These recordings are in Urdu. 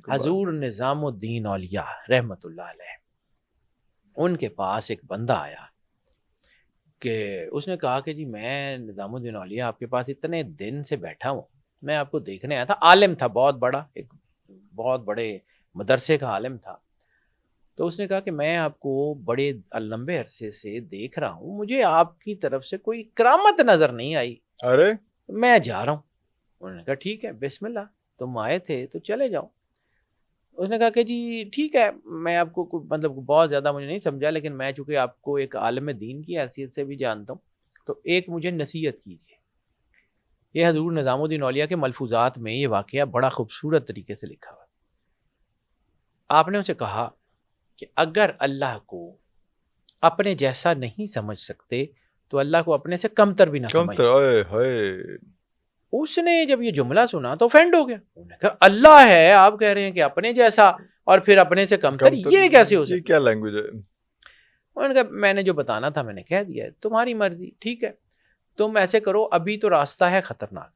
حضور نظام الدین اولیاء رحمۃ اللہ علیہ، ان کے پاس ایک بندہ آیا کہ اس نے کہا کہ جی میں نظام الدین اولیاء آپ کے پاس اتنے دن سے بیٹھا ہوں، میں آپ کو دیکھنے آیا تھا۔ عالم تھا بہت بڑا، ایک بہت بڑے مدرسے کا عالم تھا۔ تو اس نے کہا کہ میں آپ کو بڑے لمبے عرصے سے دیکھ رہا ہوں، مجھے آپ کی طرف سے کوئی کرامت نظر نہیں آئی، ارے میں جا رہا ہوں۔ انہوں نے کہا ٹھیک ہے، بسم اللہ، تم آئے تھے تو چلے جاؤ۔ اس نے کہا کہ جی ٹھیک ہے، میں آپ کو مطلب بہت زیادہ مجھے نہیں سمجھا، لیکن میں چونکہ آپ کو ایک عالم دین کی حیثیت سے بھی جانتا ہوں، تو ایک مجھے نصیحت کیجیے۔ یہ حضور نظام الدین اولیاء کے ملفوظات میں یہ واقعہ بڑا خوبصورت طریقے سے لکھا ہوا۔ آپ نے اسے کہا کہ اگر اللہ کو اپنے جیسا نہیں سمجھ سکتے تو اللہ کو اپنے سے کمتر بھی نہ سمجھ۔ اس نے جب یہ جملہ سنا تو فینڈ ہو گیا۔ انہوں نے کہا اللہ ہے، آپ کہہ رہے ہیں کہ اپنے جیسا اور پھر اپنے سے کمتر، یہ کیسے ہو سکتا؟ یہ کیا لینگویج ہے؟ انہوں نے کہا میں نے جو بتانا تھا میں نے کہہ دیا ہے، تمہاری مرضی، ٹھیک ہے تم ایسے کرو، ابھی تو راستہ ہے خطرناک،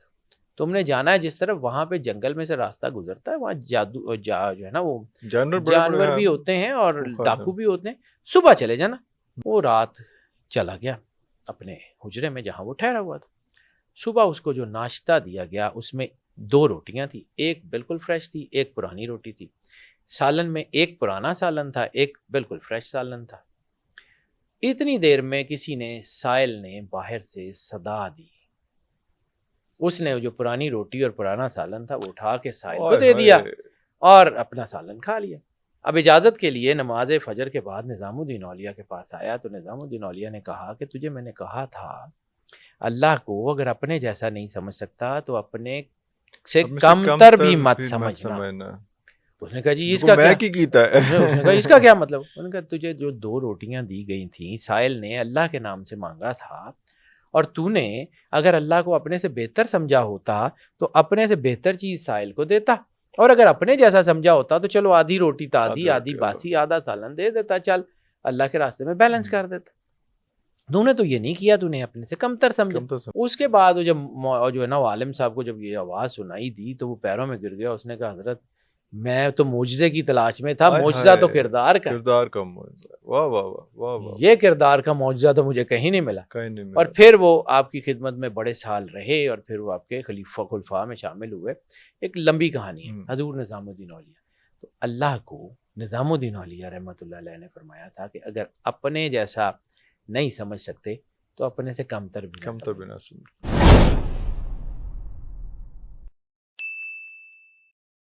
تم نے جانا ہے جس طرف، وہاں پہ جنگل میں سے راستہ گزرتا ہے، وہاں جادو جو ہے نا وہ جانور بھی ہوتے ہیں اور ڈاکو بھی ہوتے ہیں، صبح چلے جانا۔ وہ رات چلا گیا اپنے حجرے میں جہاں وہ ٹھہرا ہوا تھا۔ صبح اس کو جو ناشتہ دیا گیا اس میں 2 روٹیاں تھیں، ایک بالکل فریش تھی، ایک پرانی روٹی تھی۔ سالن میں ایک پرانا سالن تھا، ایک بالکل فریش سالن تھا۔ اتنی دیر میں کسی نے، سائل نے باہر سے صدا دی، اس نے جو پرانی روٹی اور پرانا سالن تھا وہ اٹھا کے سائل کو دے دیا اور اپنا سالن کھا لیا۔ اب اجازت کے لیے نماز فجر کے بعد نظام الدین اولیاء کے پاس آیا تو نظام الدین اولیاء نے کہا کہ تجھے میں نے کہا تھا اللہ کو اگر اپنے جیسا نہیں سمجھ سکتا تو اپنے سے کمتر بھی مت سمجھنا۔ اس نے کہا جی اس کا کیا؟ اس نے کہا اس کا کیا مطلب؟ انہوں نے کہا تجھے جو 2 روٹیاں دی گئی تھیں سائل نے اللہ کے نام سے مانگا تھا، اور تو نے اگر اللہ کو اپنے سے بہتر سمجھا ہوتا تو اپنے سے بہتر چیز سائل کو دیتا، اور اگر اپنے جیسا سمجھا ہوتا تو چلو آدھی روٹی تازی آدھی باسی آدھا سالن دے دیتا، چل اللہ کے راستے میں بیلنس کر دیتا۔ تو نے تو یہ نہیں کیا، تو نے اپنے سے کمتر سمجھا۔ اس کے بعد جب جو ہے نا عالم صاحب کو جب یہ آواز سنائی دی تو وہ پیروں میں گر گیا۔ اس نے کہا حضرت میں تو معجزے کی تلاش میں تھا، معجزہ تو کردار کا معجزہ، واہ واہ واہ واہ، یہ کردار کا معجزہ تو مجھے کہیں نہیں ملا۔ اور پھر وہ آپ کی خدمت میں بڑے سال رہے اور پھر وہ آپ کے خلفاء میں شامل ہوئے۔ ایک لمبی کہانی ہے حضور نظام الدین اولیاء۔ تو اللہ کو نظام الدین اولیاء رحمۃ اللہ علیہ نے فرمایا تھا کہ اگر اپنے جیسا نہیں سمجھ سکتے تو اپنے سے کمتر بھی نہ سمجھ۔